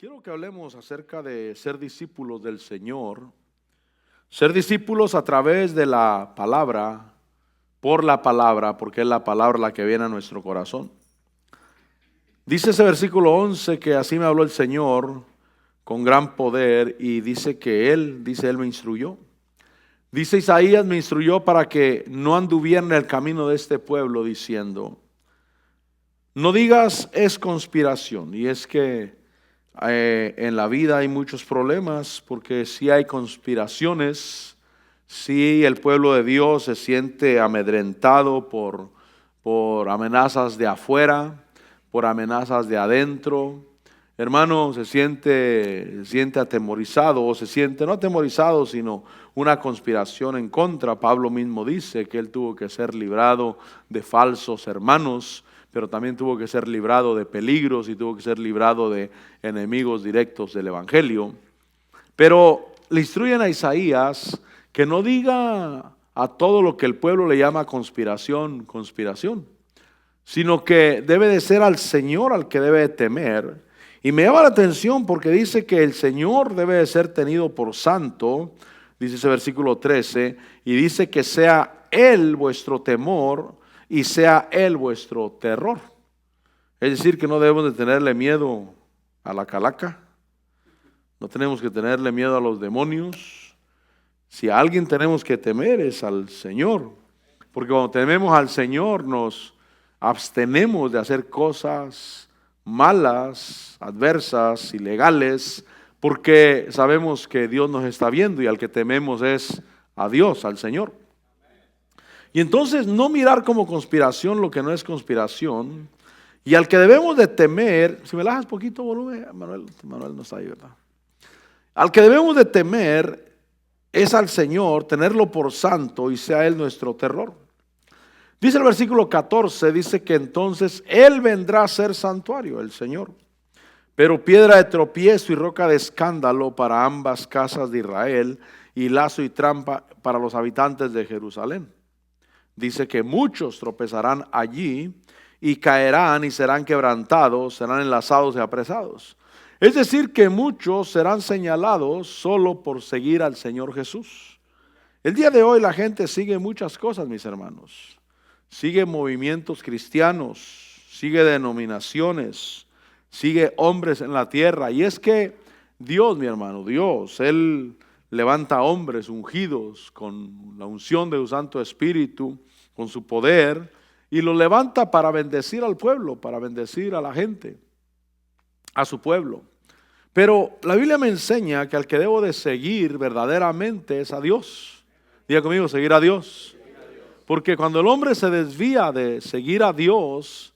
Quiero que hablemos acerca de ser discípulos del Señor, ser discípulos a través de la palabra, por la palabra, porque es la palabra la que viene a nuestro corazón. Dice ese versículo 11 que así me habló el Señor con gran poder y dice que Él me instruyó. Dice Isaías, me instruyó para que no anduviera en el camino de este pueblo diciendo, no digas es conspiración. Y es que en la vida hay muchos problemas porque si hay conspiraciones, si el pueblo de Dios se siente amedrentado por amenazas de afuera, por amenazas de adentro. Hermano, se siente atemorizado o se siente no atemorizado, sino una conspiración en contra. Pablo mismo dice que él tuvo que ser librado de falsos hermanos, pero también tuvo que ser librado de peligros y tuvo que ser librado de enemigos directos del evangelio. Pero le instruyen a Isaías que no diga a todo lo que el pueblo le llama conspiración, sino que debe de ser al Señor al que debe de temer. Y me llama la atención porque dice que el Señor debe de ser tenido por santo, dice ese versículo 13, y dice que sea Él vuestro temor y sea Él vuestro terror. Es decir, que no debemos de tenerle miedo a la calaca, no tenemos que tenerle miedo a los demonios. Si a alguien tenemos que temer es al Señor, porque cuando tememos al Señor nos abstenemos de hacer cosas malas, adversas, ilegales, porque sabemos que Dios nos está viendo y al que tememos es a Dios, al Señor. Y entonces no mirar como conspiración lo que no es conspiración, y al que debemos de temer, si me bajas poquito volumen, Manuel no está ahí, ¿verdad? Al que debemos de temer es al Señor, tenerlo por santo y sea Él nuestro terror. Dice el versículo 14, dice que entonces Él vendrá a ser santuario, el Señor, pero piedra de tropiezo y roca de escándalo para ambas casas de Israel y lazo y trampa para los habitantes de Jerusalén. Dice que muchos tropezarán allí y caerán y serán quebrantados, serán enlazados y apresados. Es decir, que muchos serán señalados solo por seguir al Señor Jesús. El día de hoy la gente sigue muchas cosas, mis hermanos. Sigue movimientos cristianos, sigue denominaciones, sigue hombres en la tierra. Y es que Dios, mi hermano, Dios, Él levanta hombres ungidos con la unción de su Santo Espíritu, con su poder, y los levanta para bendecir al pueblo, para bendecir a la gente, a su pueblo. Pero la Biblia me enseña que al que debo de seguir verdaderamente es a Dios. Diga conmigo, seguir a Dios. Porque cuando el hombre se desvía de seguir a Dios,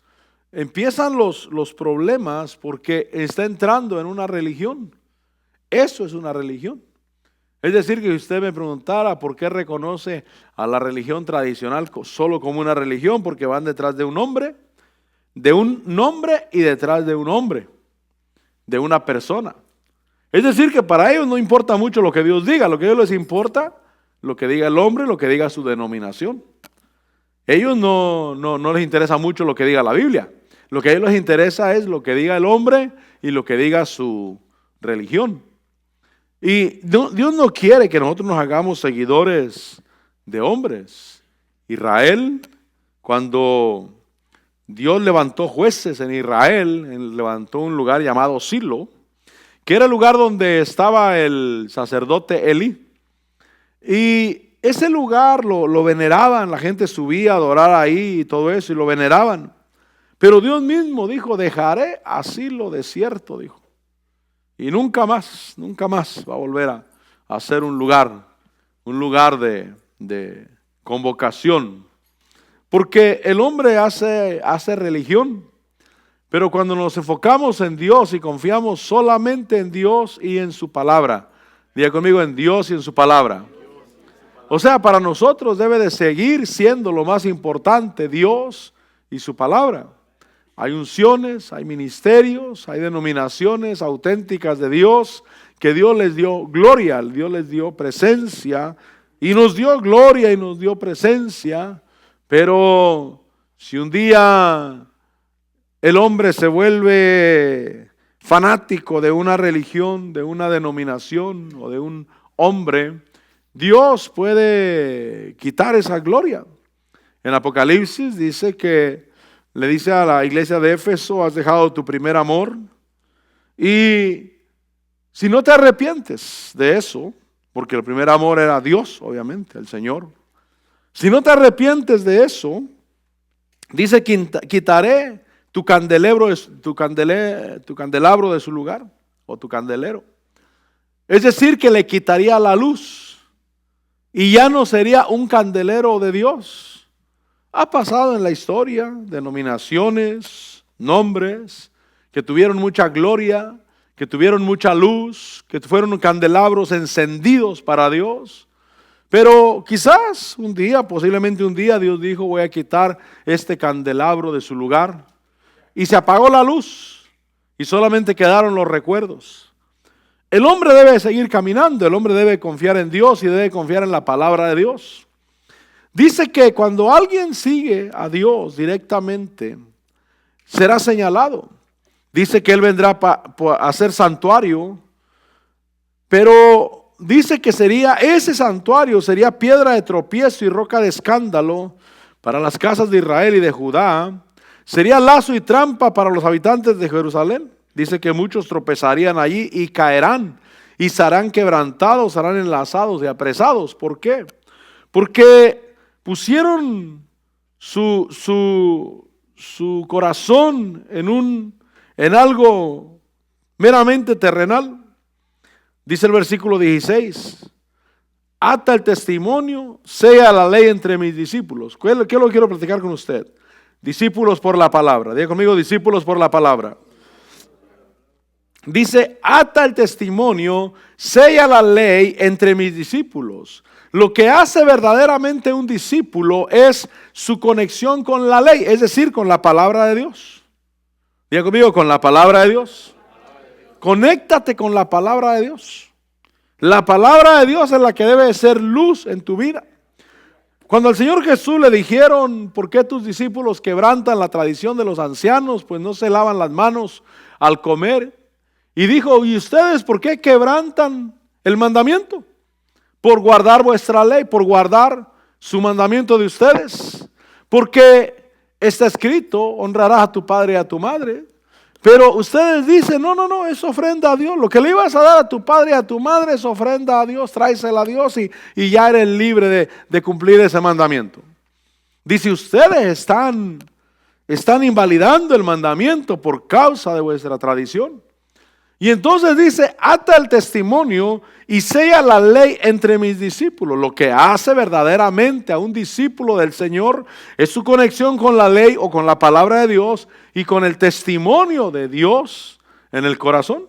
empiezan los problemas porque está entrando en una religión. Eso es una religión. Es decir, que si usted me preguntara por qué reconoce a la religión tradicional solo como una religión, porque van detrás de un nombre y detrás de un hombre, de una persona. Es decir, que para ellos no importa mucho lo que Dios diga, lo que a ellos les importa, lo que diga el hombre, lo que diga su denominación. Ellos no les interesa mucho lo que diga la Biblia. Lo que a ellos les interesa es lo que diga el hombre y lo que diga su religión. Y Dios no quiere que nosotros nos hagamos seguidores de hombres. Israel, cuando Dios levantó jueces en Israel, Él levantó un lugar llamado Silo, que era el lugar donde estaba el sacerdote Elí. Y ese lugar lo veneraban, la gente subía a adorar ahí y todo eso, y lo veneraban. Pero Dios mismo dijo, dejaré a Silo desierto, dijo. Y nunca más va a volver a ser un lugar de convocación. Porque el hombre hace religión, pero cuando nos enfocamos en Dios y confiamos solamente en Dios y en su palabra, diga conmigo, en Dios y en su palabra. O sea, para nosotros debe de seguir siendo lo más importante Dios y su palabra. Hay unciones, hay ministerios, hay denominaciones auténticas de Dios, que Dios les dio gloria, Dios les dio presencia, y nos dio gloria y nos dio presencia, pero si un día el hombre se vuelve fanático de una religión, de una denominación o de un hombre, Dios puede quitar esa gloria. En Apocalipsis dice que le dice a la iglesia de Éfeso: has dejado tu primer amor. Y si no te arrepientes de eso, porque el primer amor era Dios, obviamente, el Señor. Si no te arrepientes de eso, dice: quitaré tu candelabro de su lugar, o tu candelero. Es decir, que le quitaría la luz y ya no sería un candelero de Dios. Ha pasado en la historia denominaciones, nombres que tuvieron mucha gloria, que tuvieron mucha luz, que fueron candelabros encendidos para Dios. Pero quizás un día, posiblemente un día, Dios dijo: voy a quitar este candelabro de su lugar. Y se apagó la luz y solamente quedaron los recuerdos. El hombre debe seguir caminando, el hombre debe confiar en Dios y debe confiar en la palabra de Dios. Dice que cuando alguien sigue a Dios directamente, será señalado. Dice que Él vendrá a ser santuario, pero dice que ese santuario sería piedra de tropiezo y roca de escándalo para las casas de Israel y de Judá. Sería lazo y trampa para los habitantes de Jerusalén. Dice que muchos tropezarían allí y caerán y serán quebrantados, serán enlazados y apresados. ¿Por qué? Porque pusieron su corazón en algo meramente terrenal. Dice el versículo 16: ata el testimonio, sea la ley entre mis discípulos. ¿Qué es lo que quiero platicar con usted? Discípulos por la palabra. Diga conmigo: discípulos por la palabra. Dice: ata el testimonio, sella la ley entre mis discípulos. Lo que hace verdaderamente un discípulo es su conexión con la ley, es decir, con la palabra de Dios. Diga conmigo: con la palabra de Dios. Conéctate con la palabra de Dios. La palabra de Dios es la que debe ser luz en tu vida. Cuando al Señor Jesús le dijeron: ¿por qué tus discípulos quebrantan la tradición de los ancianos? Pues no se lavan las manos al comer. Y dijo: ¿y ustedes por qué quebrantan el mandamiento? Por guardar vuestra ley, por guardar su mandamiento de ustedes. Porque está escrito: honrarás a tu padre y a tu madre. Pero ustedes dicen: no, es ofrenda a Dios. Lo que le ibas a dar a tu padre y a tu madre es ofrenda a Dios, tráesela a Dios y ya eres libre de cumplir ese mandamiento. Dice: ustedes están invalidando el mandamiento por causa de vuestra tradición. Y entonces dice: ata el testimonio y sella la ley entre mis discípulos. Lo que hace verdaderamente a un discípulo del Señor es su conexión con la ley o con la palabra de Dios y con el testimonio de Dios en el corazón.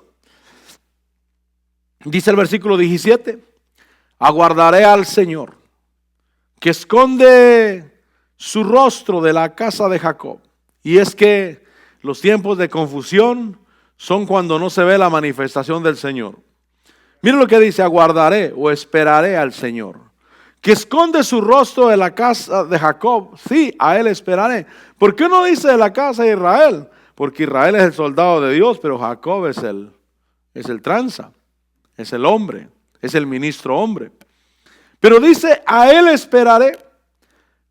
Dice el versículo 17: aguardaré al Señor, que esconde su rostro de la casa de Jacob. Y es que los tiempos de confusión son cuando no se ve la manifestación del Señor. Miren lo que dice: aguardaré o esperaré al Señor, que esconde su rostro de la casa de Jacob. Sí, a Él esperaré. ¿Por qué no dice de la casa de Israel? Porque Israel es el soldado de Dios, pero Jacob es el tranza, es el hombre, es el ministro hombre. Pero dice: a Él esperaré.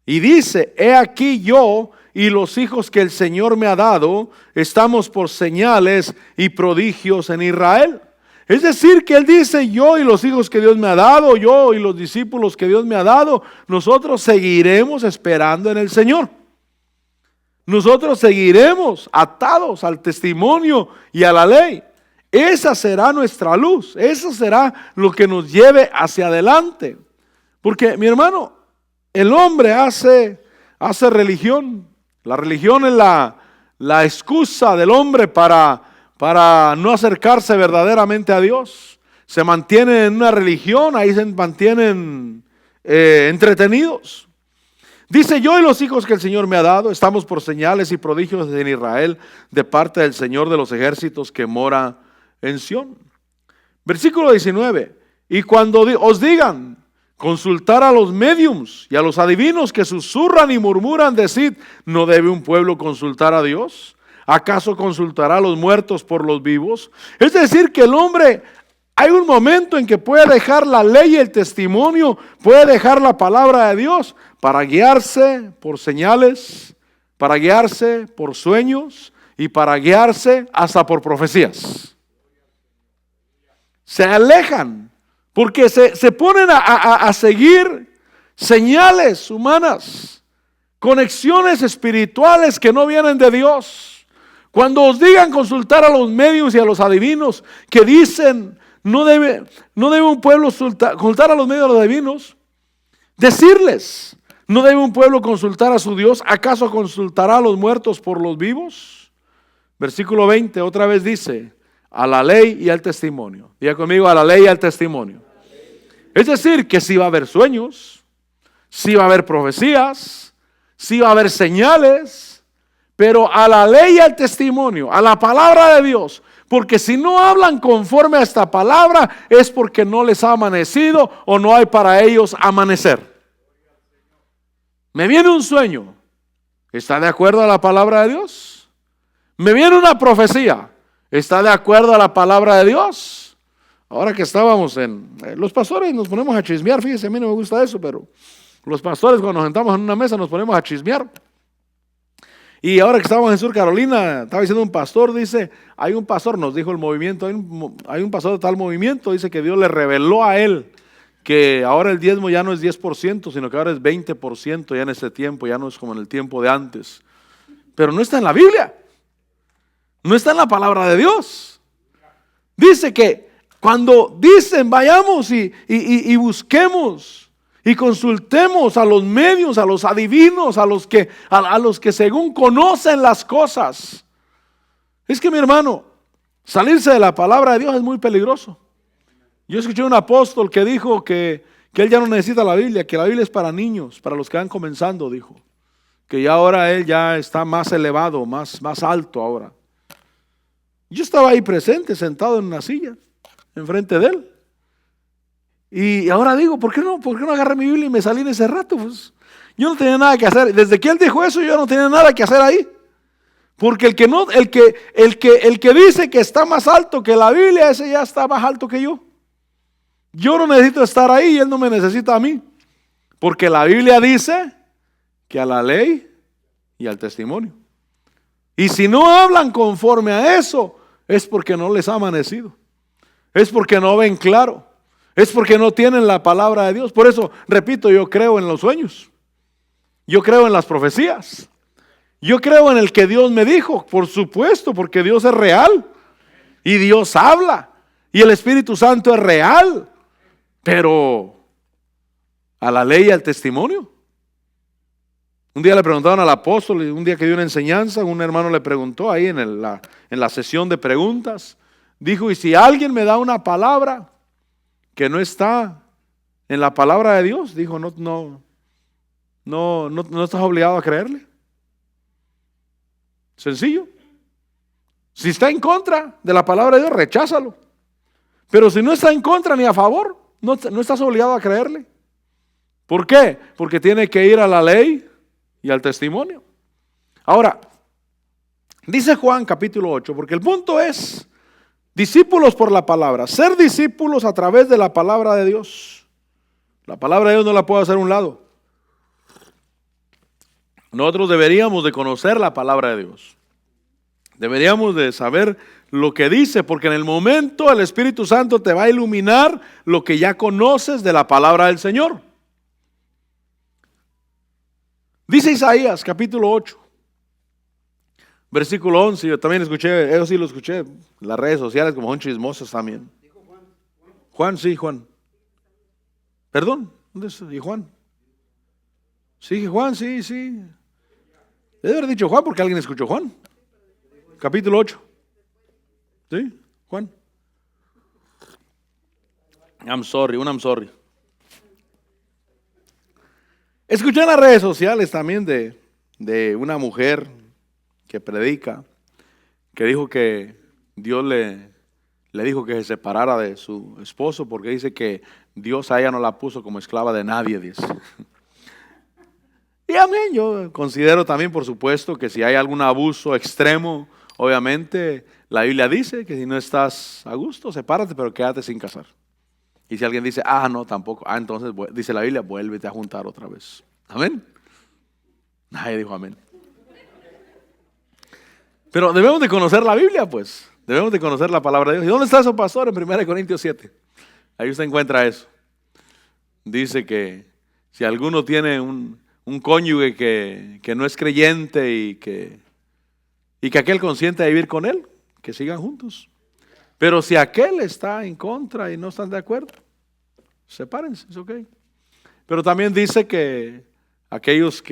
Y dice: he aquí yo y los hijos que el Señor me ha dado, estamos por señales y prodigios en Israel. Es decir, que Él dice: yo y los hijos que Dios me ha dado, yo y los discípulos que Dios me ha dado, nosotros seguiremos esperando en el Señor. Nosotros seguiremos atados al testimonio y a la ley. Esa será nuestra luz, eso será lo que nos lleve hacia adelante. Porque, mi hermano, el hombre hace religión. La religión es la excusa del hombre para no acercarse verdaderamente a Dios. Se mantienen en una religión, ahí se mantienen entretenidos. Dice: yo y los hijos que el Señor me ha dado, estamos por señales y prodigios en Israel, de parte del Señor de los ejércitos que mora en Sión. Versículo 19: y cuando os digan: consultar a los médiums y a los adivinos que susurran y murmuran, decid: ¿no debe un pueblo consultar a Dios? ¿Acaso consultará a los muertos por los vivos? Es decir, que el hombre, hay un momento en que puede dejar la ley y el testimonio, puede dejar la palabra de Dios para guiarse por señales, para guiarse por sueños y para guiarse hasta por profecías. Se alejan porque se ponen a seguir señales humanas, conexiones espirituales que no vienen de Dios. Cuando os digan consultar a los medios y a los adivinos que dicen no debe un pueblo consultar a los medios y a los adivinos, decirles, ¿no debe un pueblo consultar a su Dios? ¿Acaso consultará a los muertos por los vivos? Versículo 20 otra vez dice, a la ley y al testimonio. Diga conmigo, a la ley y al testimonio. Es decir, que sí va a haber sueños, sí va a haber profecías, sí va a haber señales, pero a la ley y al testimonio, a la palabra de Dios. Porque si no hablan conforme a esta palabra, es porque no les ha amanecido o no hay para ellos amanecer. Me viene un sueño, ¿está de acuerdo a la palabra de Dios? Me viene una profecía, ¿está de acuerdo a la palabra de Dios? Ahora que estábamos los pastores nos ponemos a chismear, fíjese, a mí no me gusta eso, pero los pastores cuando nos sentamos en una mesa nos ponemos a chismear. Y ahora que estábamos en Sur Carolina, estaba diciendo un pastor, dice, hay un pastor, nos dijo el movimiento, hay un pastor de tal movimiento, dice que Dios le reveló a él que ahora el diezmo ya no es 10%, sino que ahora es 20% ya en este tiempo, ya no es como en el tiempo de antes. Pero no está en la Biblia, no está en la palabra de Dios. Dice que cuando dicen vayamos y busquemos y consultemos a los medios, a los adivinos, a los que según conocen las cosas. Es que mi hermano, salirse de la palabra de Dios es muy peligroso. Yo escuché a un apóstol que dijo que él ya no necesita la Biblia, que la Biblia es para niños, para los que van comenzando, dijo. Que ya ahora él ya está más elevado, más alto ahora. Yo estaba ahí presente, sentado en una silla, enfrente de él. Y ahora digo, ¿por qué no agarré mi Biblia y me salí en ese rato? Pues yo no tenía nada que hacer. Desde que él dijo eso, yo no tenía nada que hacer ahí. Porque el que dice que está más alto que la Biblia, ese ya está más alto que yo. Yo no necesito estar ahí y él no me necesita a mí. Porque la Biblia dice que a la ley y al testimonio. Y si no hablan conforme a eso, es porque no les ha amanecido. Es porque no ven claro. Es porque no tienen la palabra de Dios. Por eso, repito, yo creo en los sueños. Yo creo en las profecías. Yo creo en el que Dios me dijo, por supuesto, porque Dios es real. Y Dios habla. Y el Espíritu Santo es real. Pero a la ley y al testimonio. Un día le preguntaron al apóstol, un día que dio una enseñanza, un hermano le preguntó ahí en la sesión de preguntas. Dijo, ¿y si alguien me da una palabra que no está en la palabra de Dios? Dijo, no estás obligado a creerle. Sencillo. Si está en contra de la palabra de Dios, recházalo. Pero si no está en contra ni a favor, no estás obligado a creerle. ¿Por qué? Porque tiene que ir a la ley y al testimonio. Ahora, dice Juan capítulo 8, porque el punto es discípulos por la palabra, ser discípulos a través de la palabra de Dios. La palabra de Dios no la puedo hacer a un lado. Nosotros deberíamos de conocer la palabra de Dios. Deberíamos de saber lo que dice, porque en el momento el Espíritu Santo te va a iluminar lo que ya conoces de la palabra del Señor. Dice Isaías capítulo 8. Versículo 11, yo también escuché, eso sí lo escuché, las redes sociales como son chismosas también. Juan, sí, Juan. Perdón, ¿dónde está? ¿Y Juan? Sí, Juan, sí. Debe haber dicho Juan porque alguien escuchó Juan. Capítulo 8. ¿Sí? Juan. I'm sorry. Escuché en las redes sociales también de una mujer que predica, que dijo que Dios le dijo que se separara de su esposo porque dice que Dios a ella no la puso como esclava de nadie, dice. Y amén, yo considero también, por supuesto, que si hay algún abuso extremo obviamente la Biblia dice que si no estás a gusto, sepárate, pero quédate sin casar. Y si alguien dice, no, tampoco, entonces dice la Biblia, vuélvete a juntar otra vez. Amén. Nadie dijo amén. Pero debemos de conocer la Biblia, pues. Debemos de conocer la palabra de Dios. ¿Y dónde está eso, pastor? En 1 Corintios 7. Ahí usted encuentra eso. Dice que si alguno tiene un cónyuge que no es creyente y que aquel consiente de vivir con él, que sigan juntos. Pero si aquel está en contra y no están de acuerdo, sepárense, es ok. Pero también dice que aquellos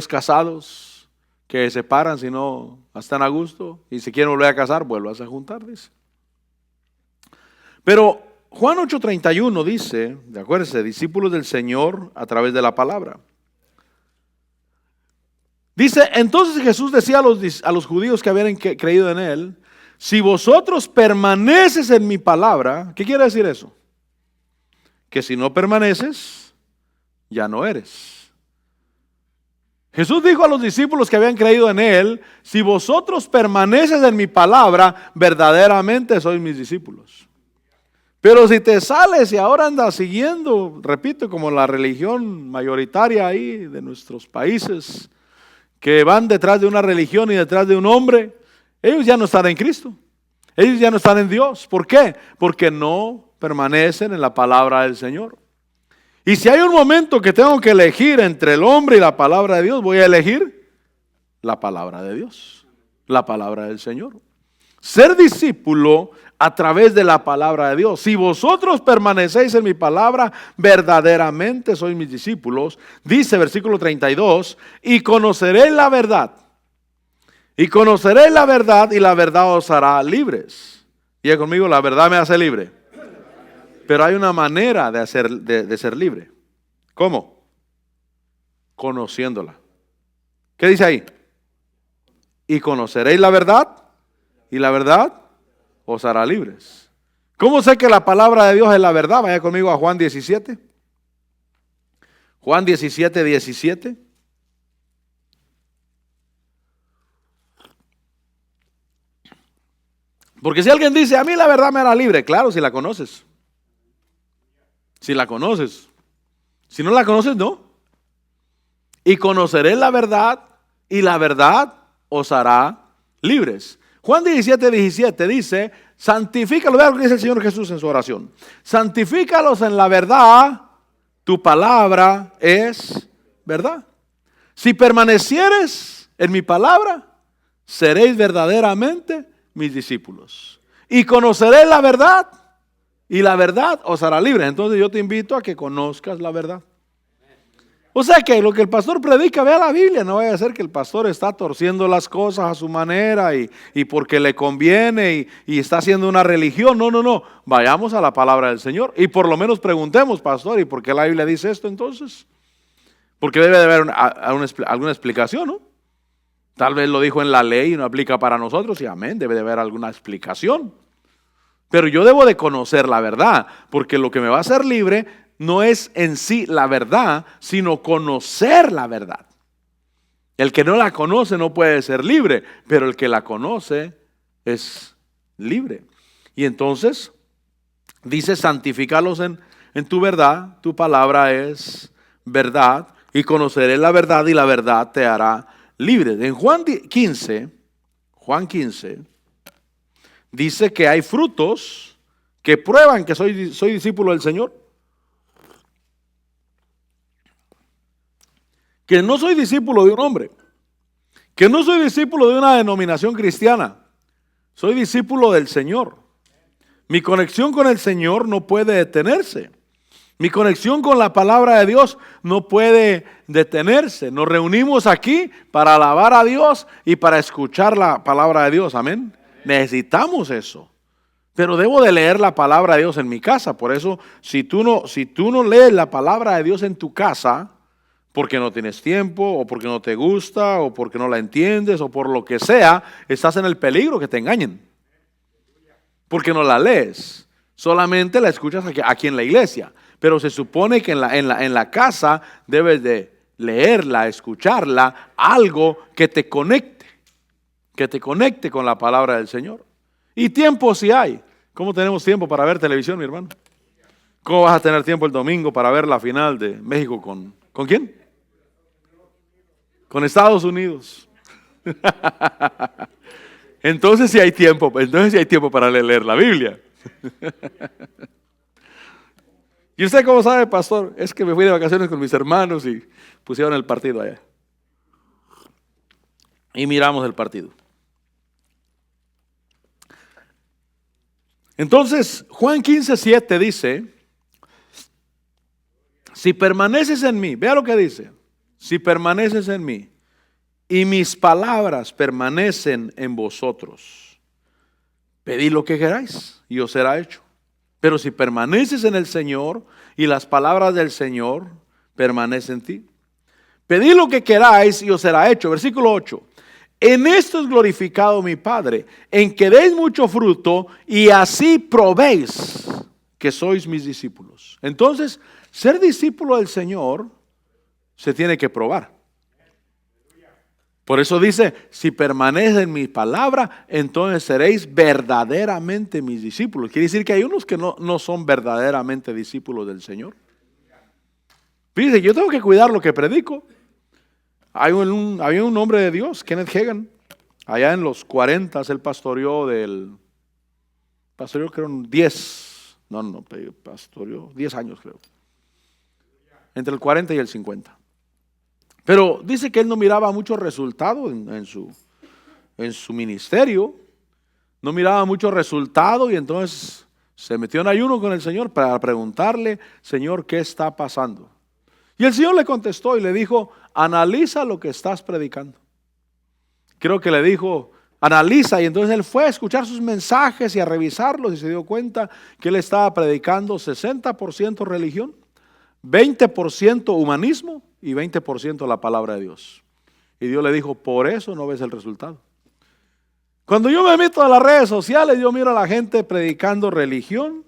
casados que se separan si no están a gusto y si quieren volver a casar, vuelvan a juntar, dice. Pero Juan 8:31 dice, acuérdense, discípulos del Señor a través de la palabra. Dice, entonces Jesús decía a los judíos que habían creído en él, si vosotros permaneces en mi palabra, ¿qué quiere decir eso? Que si no permaneces, ya no eres. Jesús dijo a los discípulos que habían creído en él, si vosotros permaneces en mi palabra, verdaderamente sois mis discípulos. Pero si te sales y ahora andas siguiendo, repito, como la religión mayoritaria ahí de nuestros países, que van detrás de una religión y detrás de un hombre, ellos ya no están en Cristo. Ellos ya no están en Dios. ¿Por qué? Porque no permanecen en la palabra del Señor. Y si hay un momento que tengo que elegir entre el hombre y la palabra de Dios, voy a elegir la palabra de Dios, la palabra del Señor. Ser discípulo a través de la palabra de Dios. Si vosotros permanecéis en mi palabra, verdaderamente sois mis discípulos. Dice versículo 32, y conoceréis la verdad. Y conoceréis la verdad y la verdad os hará libres. Y conmigo, la verdad me hace libre. Pero hay una manera de ser libre. ¿Cómo? Conociéndola. ¿Qué dice ahí? Y conoceréis la verdad y la verdad os hará libres. ¿Cómo sé que la palabra de Dios es la verdad? Vaya conmigo a Juan 17. Juan 17, 17. Porque si alguien dice, a mí la verdad me hará libre, claro, si la conoces. Si la conoces. Si no la conoces, no. Y conoceréis la verdad y la verdad os hará libres. Juan 17, 17 dice, santifícalos, vea lo que dice el Señor Jesús en su oración. Santifícalos en la verdad, tu palabra es verdad. Si permanecieres en mi palabra, seréis verdaderamente mis discípulos. Y conoceréis la verdad, y la verdad os hará libres. Entonces yo te invito a que conozcas la verdad. O sea que lo que el pastor predica, vea la Biblia, no vaya a ser que el pastor está torciendo las cosas a su manera y porque le conviene y está haciendo una religión. No, vayamos a la palabra del Señor y por lo menos preguntemos, pastor, ¿y por qué la Biblia dice esto entonces? Porque debe de haber alguna explicación, ¿no? Tal vez lo dijo en la ley y no aplica para nosotros y amén, debe de haber alguna explicación. Pero yo debo de conocer la verdad, porque lo que me va a hacer libre no es en sí la verdad, sino conocer la verdad. El que no la conoce no puede ser libre, pero el que la conoce es libre. Y entonces dice, santifícalos en tu verdad, tu palabra es verdad, y conoceré la verdad y la verdad te hará libre. En Juan 15, dice que hay frutos que prueban que soy discípulo del Señor. Que no soy discípulo de un hombre, que no soy discípulo de una denominación cristiana, soy discípulo del Señor. Mi conexión con el Señor no puede detenerse. Mi conexión con la palabra de Dios no puede detenerse. Nos reunimos aquí para alabar a Dios y para escuchar la palabra de Dios. Amén. Necesitamos eso. Pero debo de leer la palabra de Dios en mi casa. Por eso, si tú no lees la palabra de Dios en tu casa, porque no tienes tiempo, o porque no te gusta, o porque no la entiendes, o por lo que sea, estás en el peligro que te engañen. Porque no la lees, solamente la escuchas aquí en la iglesia. Pero se supone que en la casa debes de leerla, escucharla, algo que te conecte. que te conecte con la palabra del Señor. Y tiempo si hay. ¿Cómo tenemos tiempo para ver televisión, mi hermano? ¿Cómo vas a tener tiempo el domingo para ver la final de México con quién? Con Estados Unidos. Entonces sí hay tiempo para leer la Biblia. ¿Y usted cómo sabe, pastor? Es que me fui de vacaciones con mis hermanos y pusieron el partido allá. Y miramos el partido. Entonces, Juan 15:7 dice, si permaneces en mí, vea lo que dice, si permaneces en mí y mis palabras permanecen en vosotros, pedid lo que queráis y os será hecho. Pero si permaneces en el Señor y las palabras del Señor permanecen en ti, pedid lo que queráis y os será hecho. Versículo 8. En esto es glorificado mi Padre, en que deis mucho fruto y así probéis que sois mis discípulos. Entonces, ser discípulo del Señor se tiene que probar. Por eso dice, si permanecen en mi palabra, entonces seréis verdaderamente mis discípulos. Quiere decir que hay unos que no son verdaderamente discípulos del Señor. Fíjense, yo tengo que cuidar lo que predico. Había un hombre de Dios, Kenneth Hagin, allá en los 40, él pastoreó creo 10 años creo, entre el 40 y el 50. Pero dice que él no miraba mucho resultado en su ministerio, no miraba mucho resultado y entonces se metió en ayuno con el Señor para preguntarle, Señor, ¿qué está pasando? Y el Señor le contestó y le dijo, analiza lo que estás predicando. Creo que le dijo, analiza, y entonces él fue a escuchar sus mensajes y a revisarlos y se dio cuenta que él estaba predicando 60% religión, 20% humanismo y 20% la palabra de Dios. Y Dios le dijo, por eso no ves el resultado. Cuando yo me meto a las redes sociales, yo miro a la gente predicando religión,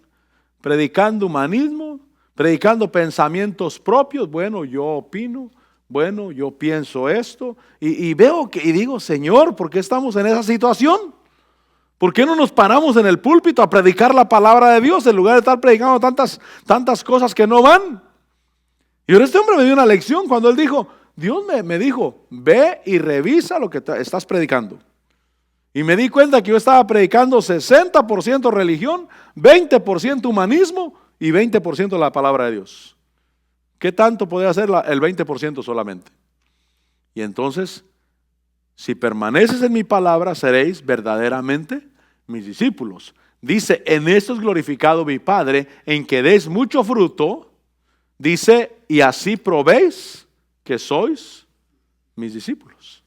predicando humanismo, predicando pensamientos propios. Bueno, yo opino, bueno, yo pienso esto, y veo y digo, Señor, ¿por qué estamos en esa situación? ¿Por qué no nos paramos en el púlpito a predicar la palabra de Dios en lugar de estar predicando tantas cosas que no van? Y ahora este hombre me dio una lección cuando él dijo, Dios me dijo, ve y revisa lo que estás predicando. Y me di cuenta que yo estaba predicando 60% religión, 20% humanismo y 20% la palabra de Dios. ¿Qué tanto puede hacer el 20% solamente? Y entonces, si permaneces en mi palabra, seréis verdaderamente mis discípulos. Dice, en esto es glorificado mi Padre, en que des mucho fruto. Dice, y así probéis que sois mis discípulos.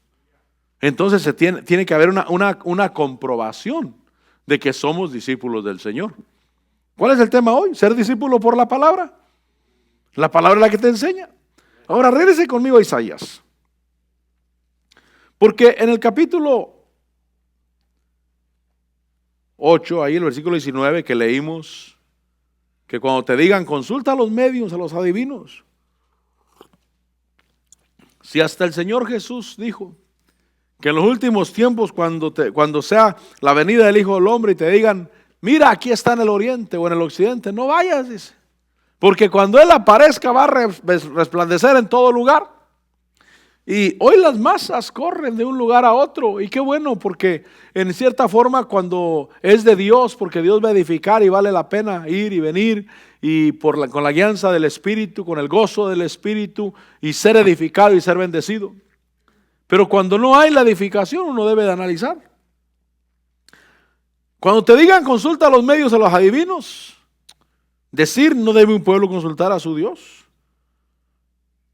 Entonces tiene que haber una comprobación de que somos discípulos del Señor. ¿Cuál es el tema hoy? Ser discípulo por la palabra. La palabra es la que te enseña. Ahora regrese conmigo a Isaías. Porque en el capítulo 8, ahí el versículo 19 que leímos, que cuando te digan consulta a los medios, a los adivinos. Si hasta el Señor Jesús dijo que en los últimos tiempos cuando sea la venida del Hijo del Hombre y te digan, mira aquí está en el oriente o en el occidente, no vayas, dice. Porque cuando Él aparezca va a resplandecer en todo lugar. Y hoy las masas corren de un lugar a otro. Y qué bueno, porque en cierta forma cuando es de Dios, porque Dios va a edificar y vale la pena ir y venir. Y con la guianza del Espíritu, con el gozo del Espíritu y ser edificado y ser bendecido. Pero cuando no hay la edificación uno debe de analizar. Cuando te digan consulta a los medios, a los adivinos, decir no debe un pueblo consultar a su Dios.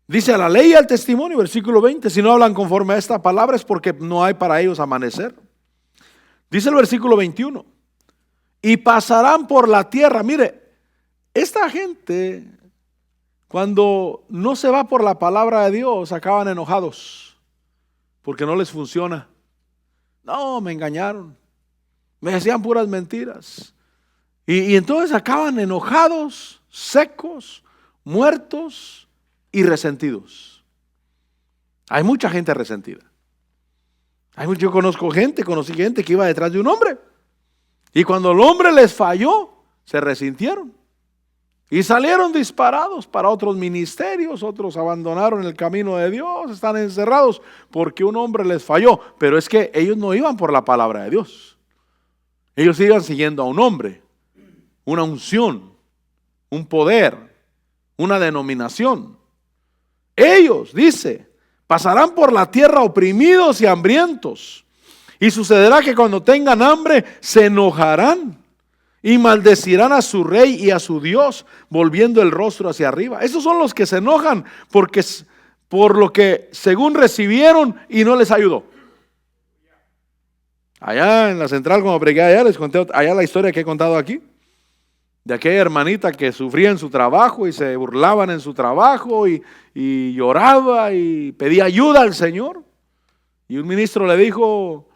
Dice a la ley y al testimonio, versículo 20, si no hablan conforme a esta palabra es porque no hay para ellos amanecer. Dice el versículo 21, y pasarán por la tierra. Mire, esta gente cuando no se va por la palabra de Dios acaban enojados porque no les funciona. No, me engañaron, me decían puras mentiras. Y entonces acaban enojados, secos, muertos y resentidos. Hay mucha gente resentida. Conocí gente que iba detrás de un hombre. Y cuando el hombre les falló, se resintieron. Y salieron disparados para otros ministerios, otros abandonaron el camino de Dios, están encerrados porque un hombre les falló. Pero es que ellos no iban por la palabra de Dios. Ellos iban siguiendo a un hombre, una unción, un poder, una denominación. Ellos, dice, pasarán por la tierra oprimidos y hambrientos. Y sucederá que cuando tengan hambre se enojarán y maldecirán a su rey y a su Dios, volviendo el rostro hacia arriba. Esos son los que se enojan por lo que según recibieron y no les ayudó. Allá en la central, como prediqué allá, les conté allá la historia que he contado aquí, de aquella hermanita que sufría en su trabajo y se burlaban en su trabajo y lloraba y pedía ayuda al Señor. Y un ministro le dijo,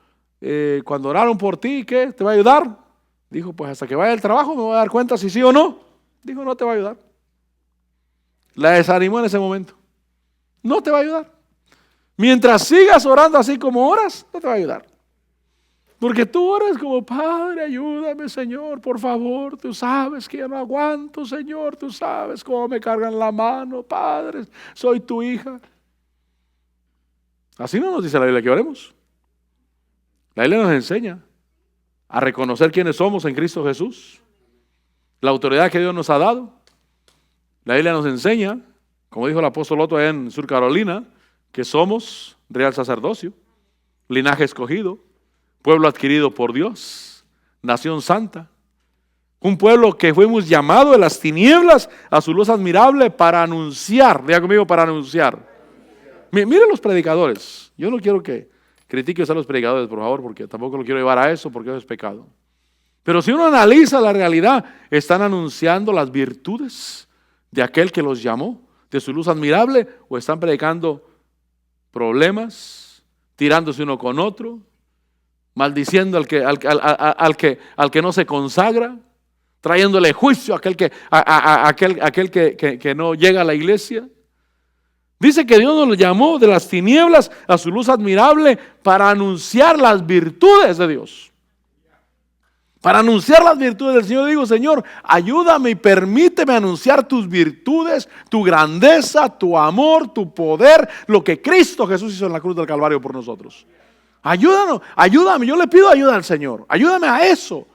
cuando oraron por ti, ¿qué? ¿Te va a ayudar? Dijo, pues hasta que vaya al trabajo me voy a dar cuenta si sí o no. Dijo, no te va a ayudar. La desanimó en ese momento. No te va a ayudar. Mientras sigas orando así como oras, no te va a ayudar. Porque tú oras como, Padre, ayúdame, Señor, por favor. Tú sabes que yo no aguanto, Señor. Tú sabes cómo me cargan la mano, Padre. Soy tu hija. Así no nos dice la Biblia que oremos. La Biblia nos enseña a reconocer quiénes somos en Cristo Jesús, la autoridad que Dios nos ha dado. La Biblia nos enseña, como dijo el apóstol Otto allá en Sur Carolina, que somos real sacerdocio, linaje escogido, pueblo adquirido por Dios, nación santa, un pueblo que fuimos llamados de las tinieblas a su luz admirable para anunciar, diga conmigo, para anunciar. Miren los predicadores, yo no quiero que critiques a los predicadores, por favor, porque tampoco lo quiero llevar a eso, porque eso es pecado. Pero si uno analiza la realidad, están anunciando las virtudes de aquel que los llamó, de su luz admirable, o están predicando problemas, tirándose uno con otro, maldiciendo al que no se consagra, trayéndole juicio a aquel que no llega a la iglesia. Dice que Dios nos llamó de las tinieblas a su luz admirable para anunciar las virtudes de Dios. Para anunciar las virtudes del Señor. Digo, Señor, ayúdame y permíteme anunciar tus virtudes, tu grandeza, tu amor, tu poder, lo que Cristo Jesús hizo en la cruz del Calvario por nosotros. Ayúdanos, ayúdame, yo le pido ayuda al Señor. Ayúdame a eso,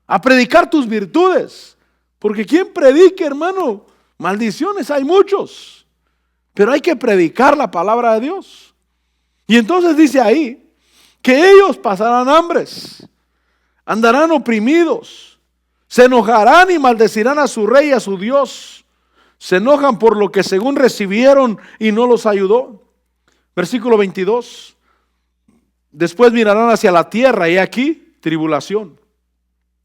a predicar tus virtudes. Porque ¿quién predique, hermano? Maldiciones hay muchos. Pero hay que predicar la palabra de Dios. Y entonces dice ahí que ellos pasarán hambres, andarán oprimidos, se enojarán y maldecirán a su rey y a su Dios. Se enojan por lo que según recibieron y no los ayudó. Versículo 22. Después mirarán hacia la tierra y aquí tribulación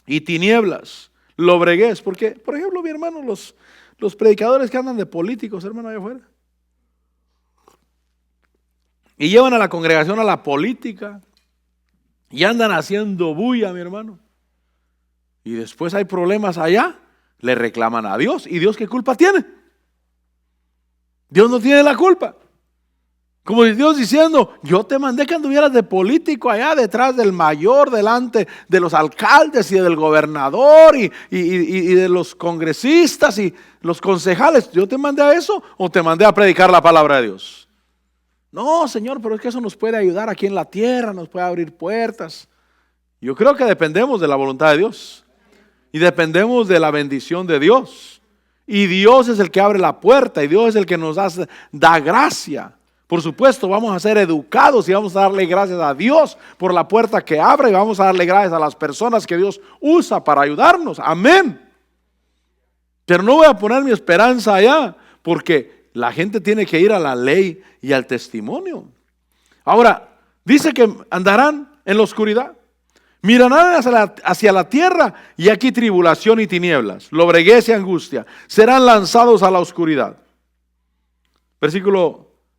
y tinieblas, lobreguez. Porque, por ejemplo, mi hermano, los predicadores que andan de políticos, hermano, allá afuera, y llevan a la congregación a la política y andan haciendo bulla, mi hermano. Y después hay problemas allá, le reclaman a Dios. ¿Y Dios qué culpa tiene? Dios no tiene la culpa. Como Dios diciendo, yo te mandé que anduvieras de político allá detrás del mayor, delante de los alcaldes y del gobernador y de los congresistas y los concejales. ¿Yo te mandé a eso o te mandé a predicar la palabra de Dios? No, Señor, pero es que eso nos puede ayudar aquí en la tierra, nos puede abrir puertas. Yo creo que dependemos de la voluntad de Dios y dependemos de la bendición de Dios. Y Dios es el que abre la puerta y Dios es el que nos da gracia. Por supuesto, vamos a ser educados y vamos a darle gracias a Dios por la puerta que abre y vamos a darle gracias a las personas que Dios usa para ayudarnos. Amén. Pero no voy a poner mi esperanza allá porque la gente tiene que ir a la ley y al testimonio. Ahora, dice que andarán en la oscuridad. Mirarán hacia la tierra y aquí tribulación y tinieblas, lobreguez y angustia. Serán lanzados a la oscuridad.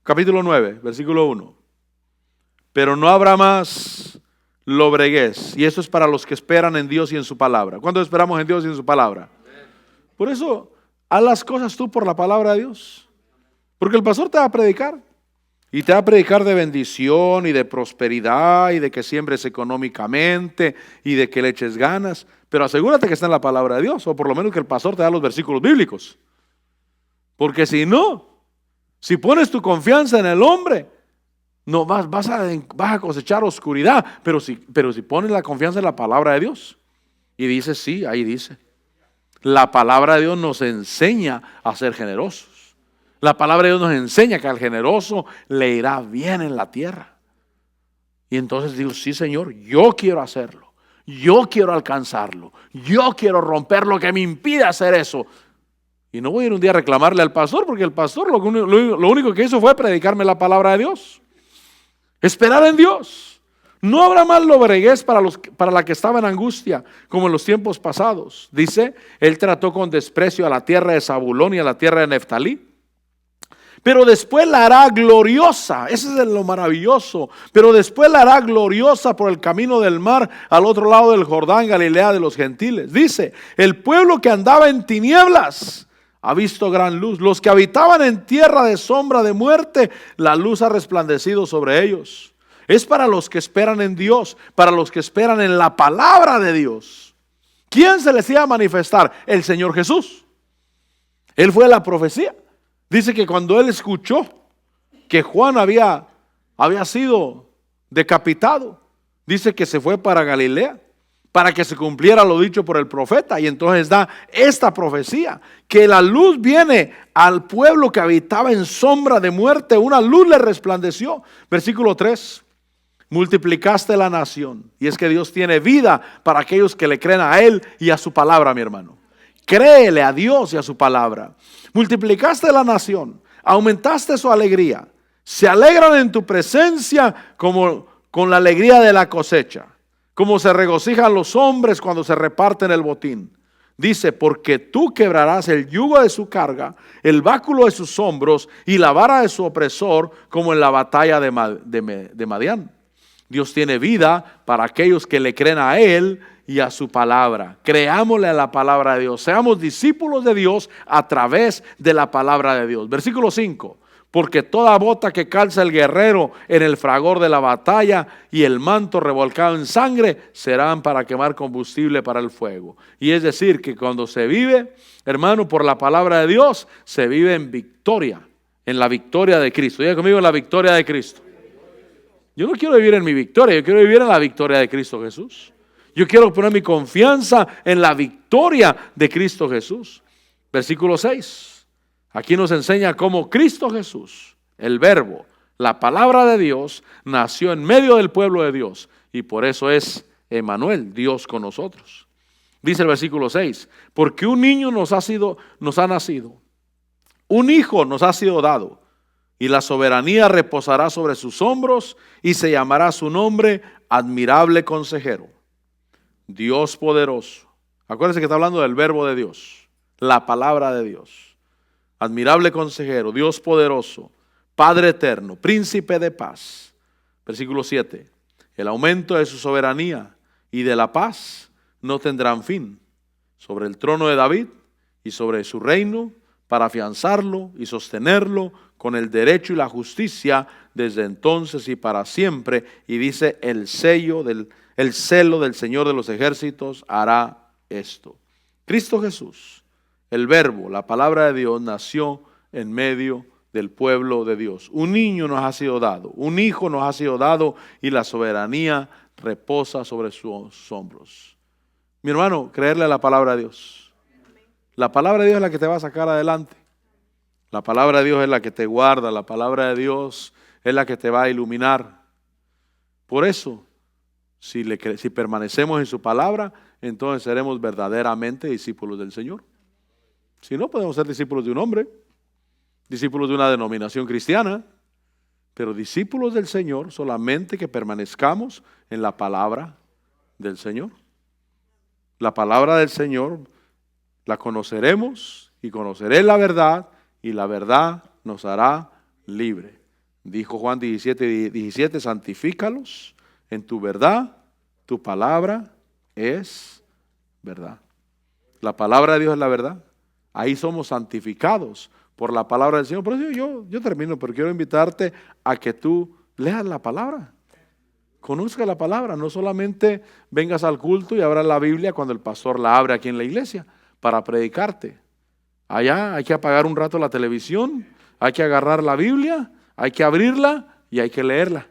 Capítulo 9, versículo 1. Pero no habrá más lobreguez. Y eso es para los que esperan en Dios y en su palabra. ¿Cuántos esperamos en Dios y en su palabra? Por eso, haz las cosas tú por la palabra de Dios. Porque el pastor te va a predicar. Y te va a predicar de bendición y de prosperidad y de que siembres económicamente y de que le eches ganas. Pero asegúrate que está en la palabra de Dios, o por lo menos que el pastor te da los versículos bíblicos. Porque si no, si pones tu confianza en el hombre, no vas a cosechar oscuridad. Pero si pones la confianza en la palabra de Dios, y dice, sí, ahí dice. La palabra de Dios nos enseña a ser generosos. La palabra de Dios nos enseña que al generoso le irá bien en la tierra. Y entonces digo, sí, Señor, yo quiero hacerlo. Yo quiero alcanzarlo. Yo quiero romper lo que me impide hacer eso. Y no voy a ir un día a reclamarle al pastor, porque el pastor lo único que hizo fue predicarme la palabra de Dios. Esperar en Dios. No habrá más lobreguez para la que estaba en angustia, como en los tiempos pasados. Dice, él trató con desprecio a la tierra de Zabulón y a la tierra de Neftalí. Pero después la hará gloriosa. Ese es lo maravilloso. Pero después la hará gloriosa por el camino del mar, al otro lado del Jordán, Galilea de los gentiles. Dice, el pueblo que andaba en tinieblas ha visto gran luz. Los que habitaban en tierra de sombra de muerte, la luz ha resplandecido sobre ellos. Es para los que esperan en Dios, para los que esperan en la palabra de Dios. ¿Quién se les iba a manifestar? El Señor Jesús. Él fue la profecía. Dice que cuando él escuchó que Juan había sido decapitado, dice que se fue para Galilea, para que se cumpliera lo dicho por el profeta. Y entonces da esta profecía, que la luz viene al pueblo que habitaba en sombra de muerte, una luz le resplandeció. Versículo 3, multiplicaste la nación. Y es que Dios tiene vida para aquellos que le creen a Él y a su palabra, mi hermano. Créele a Dios y a su palabra. Multiplicaste la nación, aumentaste su alegría. Se alegran en tu presencia como con la alegría de la cosecha. Como se regocijan los hombres cuando se reparten el botín. Dice, porque tú quebrarás el yugo de su carga, el báculo de sus hombros y la vara de su opresor, como en la batalla de Madián. Dios tiene vida para aquellos que le creen a Él y a su palabra. Creámosle a la palabra de Dios. Seamos discípulos de Dios a través de la palabra de Dios. Versículo 5. Porque toda bota que calza el guerrero en el fragor de la batalla y el manto revolcado en sangre serán para quemar combustible para el fuego. Y es decir, que cuando se vive, hermano, por la palabra de Dios, se vive en victoria, en la victoria de Cristo. Diga conmigo, en la victoria de Cristo. Yo no quiero vivir en mi victoria, yo quiero vivir en la victoria de Cristo Jesús. Yo quiero poner mi confianza en la victoria de Cristo Jesús. Versículo 6. Aquí nos enseña cómo Cristo Jesús, el Verbo, la palabra de Dios, nació en medio del pueblo de Dios. Y por eso es Emmanuel, Dios con nosotros. Dice el versículo 6. Porque un niño nos ha nacido, un hijo nos ha sido dado. Y la soberanía reposará sobre sus hombros y se llamará su nombre Admirable Consejero, Dios Poderoso. Acuérdense que está hablando del verbo de Dios, la palabra de Dios. Admirable Consejero, Dios Poderoso, Padre Eterno, Príncipe de Paz. Versículo 7. El aumento de su soberanía y de la paz no tendrán fin sobre el trono de David y sobre su reino, para afianzarlo y sostenerlo con el derecho y la justicia desde entonces y para siempre. Y dice, el celo del Señor de los ejércitos hará esto. Cristo Jesús, el Verbo, la palabra de Dios, nació en medio del pueblo de Dios. Un niño nos ha sido dado, un hijo nos ha sido dado y la soberanía reposa sobre sus hombros. Mi hermano, creerle a la palabra de Dios. La palabra de Dios es la que te va a sacar adelante. La palabra de Dios es la que te guarda. La palabra de Dios es la que te va a iluminar. Por eso, si permanecemos en su palabra, entonces seremos verdaderamente discípulos del Señor. Si no, podemos ser discípulos de un hombre, discípulos de una denominación cristiana, pero discípulos del Señor solamente que permanezcamos en la palabra del Señor. La palabra del Señor la conoceremos y conoceré la verdad y la verdad nos hará libre. Dijo Juan 17, santifícalos en tu verdad, tu palabra es verdad. La palabra de Dios es la verdad. Ahí somos santificados por la palabra del Señor. Por eso yo termino, pero quiero invitarte a que tú leas la palabra. Conozca la palabra, no solamente vengas al culto y abras la Biblia cuando el pastor la abre aquí en la iglesia para predicarte. Allá hay que apagar un rato la televisión, hay que agarrar la Biblia, hay que abrirla y hay que leerla.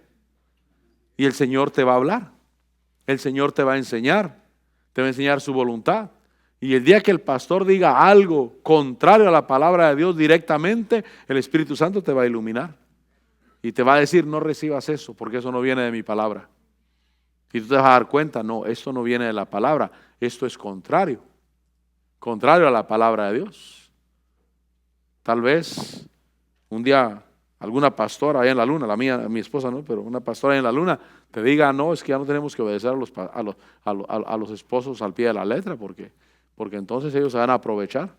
Y el Señor te va a hablar, el Señor te va a enseñar su voluntad. Y el día que el pastor diga algo contrario a la palabra de Dios directamente, el Espíritu Santo te va a iluminar. Y te va a decir, no recibas eso, porque eso no viene de mi palabra. Y tú te vas a dar cuenta, no, esto no viene de la palabra, esto es contrario a la palabra de Dios. Tal vez un día alguna pastora allá en la luna, la mía, mi esposa no, pero una pastora allá en la luna te diga, no, es que ya no tenemos que obedecer a los esposos al pie de la letra, porque entonces ellos se van a aprovechar.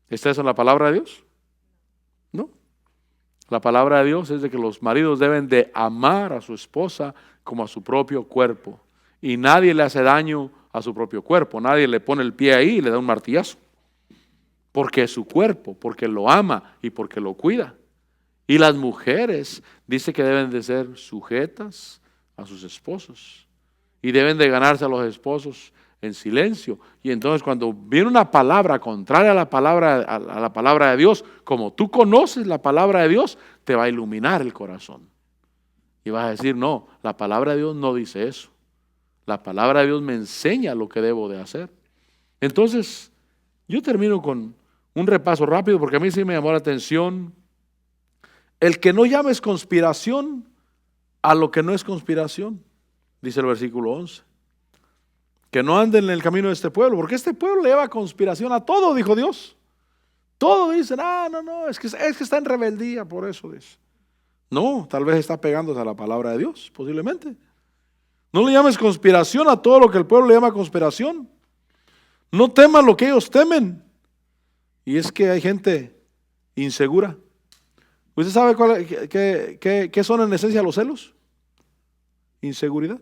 ¿Está eso en la palabra de Dios? No. La palabra de Dios es de que los maridos deben de amar a su esposa como a su propio cuerpo. Y nadie le hace daño a su propio cuerpo. Nadie le pone el pie ahí y le da un martillazo. Porque es su cuerpo, porque lo ama y porque lo cuida. Y las mujeres dice que deben de ser sujetas a sus esposos. Y deben de ganarse a los esposos en silencio. Y entonces cuando viene una palabra contraria a la palabra de Dios, como tú conoces la palabra de Dios, te va a iluminar el corazón. Y vas a decir, no, la palabra de Dios no dice eso. La palabra de Dios me enseña lo que debo de hacer. Entonces, yo termino con un repaso rápido, porque a mí sí me llamó la atención. El que no llames conspiración a lo que no es conspiración, dice el versículo 11. Que no anden en el camino de este pueblo, porque este pueblo le lleva conspiración a todo, dijo Dios. Todo dicen, no, es que está en rebeldía, por eso dice. No, tal vez está pegándose a la palabra de Dios, posiblemente. No le llames conspiración a todo lo que el pueblo le llama conspiración. No teman lo que ellos temen. Y es que hay gente insegura. ¿Usted sabe qué son en esencia los celos? Inseguridad.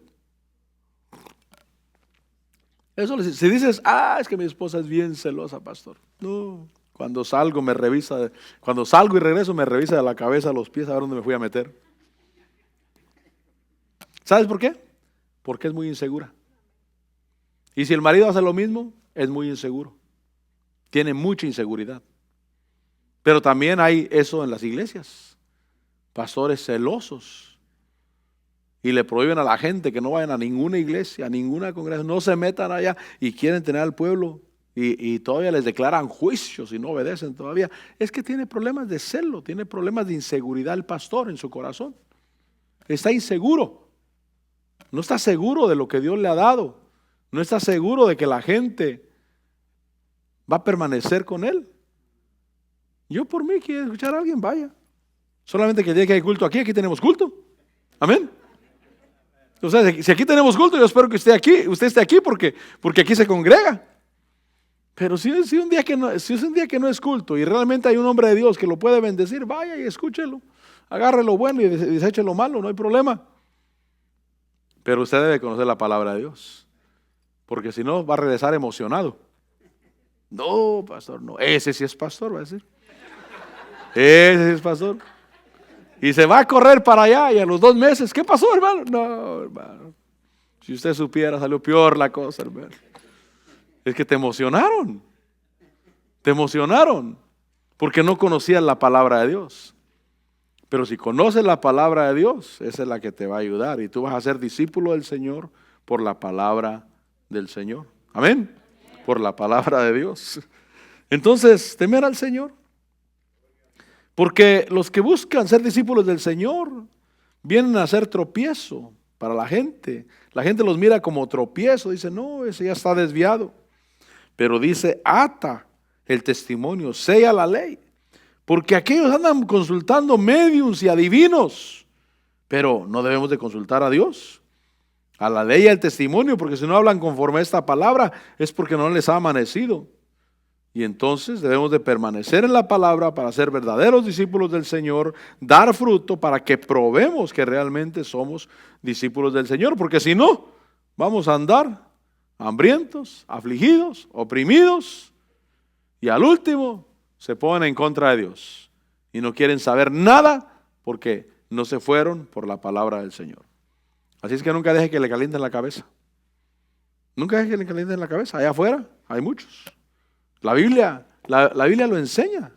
Eso, si dices, es que mi esposa es bien celosa, pastor. No, cuando salgo y regreso me revisa de la cabeza a los pies a ver dónde me fui a meter. ¿Sabes por qué? Porque es muy insegura. Y si el marido hace lo mismo, es muy inseguro. Tiene mucha inseguridad. Pero también hay eso en las iglesias. Pastores celosos. Y le prohíben a la gente que no vayan a ninguna iglesia, a ninguna congregación, no se metan allá y quieren tener al pueblo y todavía les declaran juicios y no obedecen todavía. Es que tiene problemas de celo, tiene problemas de inseguridad el pastor en su corazón. Está inseguro, no está seguro de lo que Dios le ha dado, no está seguro de que la gente va a permanecer con él. Yo por mí quiero escuchar a alguien, vaya. Solamente que el día que hay culto aquí tenemos culto. Amén. O sea, si aquí tenemos culto, yo espero que usted esté aquí porque aquí se congrega. Pero si es un día que no es culto y realmente hay un hombre de Dios que lo puede bendecir, vaya y escúchelo. Agarre lo bueno y deseche lo malo, no hay problema. Pero usted debe conocer la palabra de Dios, porque si no va a regresar emocionado. No, pastor, no. Ese sí es pastor, va a decir. Ese sí es pastor. Y se va a correr para allá y a los 2 meses, ¿qué pasó, hermano? No, hermano. Si usted supiera, salió peor la cosa, hermano. Es que te emocionaron. Te emocionaron. Porque no conocían la palabra de Dios. Pero si conoces la palabra de Dios, esa es la que te va a ayudar. Y tú vas a ser discípulo del Señor por la palabra del Señor. Amén. Por la palabra de Dios. Entonces, temer al Señor. Porque los que buscan ser discípulos del Señor vienen a ser tropiezo para la gente. La gente los mira como tropiezo, dice, no, ese ya está desviado. Pero dice, ata el testimonio, sella la ley. Porque aquellos andan consultando médiums y adivinos, pero no debemos de consultar a Dios, a la ley y al testimonio, porque si no hablan conforme a esta palabra es porque no les ha amanecido. Y entonces debemos de permanecer en la palabra para ser verdaderos discípulos del Señor, dar fruto para que probemos que realmente somos discípulos del Señor, porque si no, vamos a andar hambrientos, afligidos, oprimidos y al último se ponen en contra de Dios y no quieren saber nada porque no se fueron por la palabra del Señor. Así es que nunca deje que le calienten la cabeza. Nunca deje que le calienten la cabeza. Allá afuera hay muchos. La Biblia lo enseña.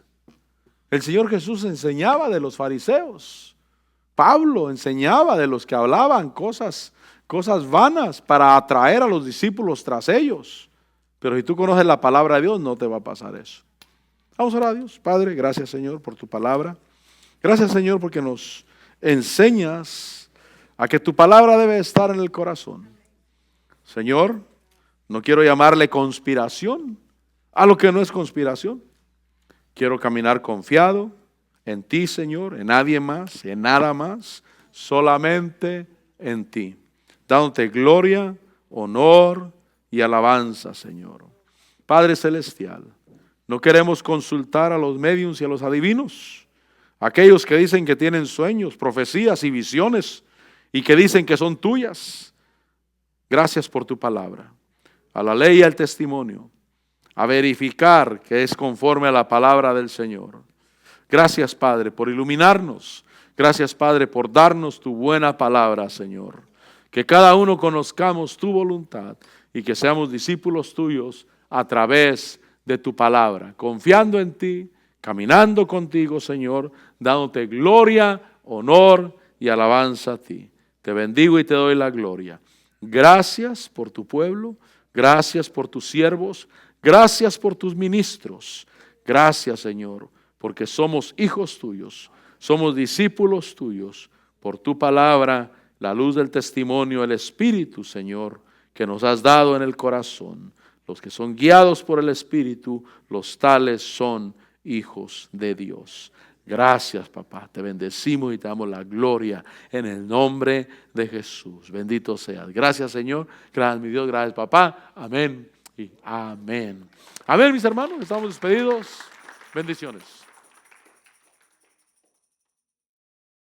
El Señor Jesús enseñaba de los fariseos. Pablo enseñaba de los que hablaban cosas vanas para atraer a los discípulos tras ellos. Pero si tú conoces la palabra de Dios, no te va a pasar eso. Vamos a orar a Dios. Padre, gracias Señor por tu palabra. Gracias Señor porque nos enseñas a que tu palabra debe estar en el corazón. Señor, no quiero llamarle conspiración a lo que no es conspiración. Quiero caminar confiado en ti, Señor, en nadie más, en nada más, solamente en ti. Dándote gloria, honor y alabanza, Señor. Padre Celestial, no queremos consultar a los médiuns y a los adivinos, aquellos que dicen que tienen sueños, profecías y visiones y que dicen que son tuyas. Gracias por tu palabra, a la ley y al testimonio, a verificar que es conforme a la palabra del Señor. Gracias, Padre, por iluminarnos. Gracias, Padre, por darnos tu buena palabra, Señor. Que cada uno conozcamos tu voluntad y que seamos discípulos tuyos a través de tu palabra, confiando en ti, caminando contigo, Señor, dándote gloria, honor y alabanza a ti. Te bendigo y te doy la gloria. Gracias por tu pueblo, gracias por tus siervos, gracias por tus ministros. Gracias, Señor, porque somos hijos tuyos, somos discípulos tuyos, por tu palabra, la luz del testimonio, el Espíritu, Señor, que nos has dado en el corazón. Los que son guiados por el Espíritu, los tales son hijos de Dios. Gracias, papá, te bendecimos y te damos la gloria en el nombre de Jesús. Bendito seas. Gracias, Señor. Gracias, mi Dios. Gracias, papá. Amén y amén. Amén, mis hermanos. Estamos despedidos. Bendiciones.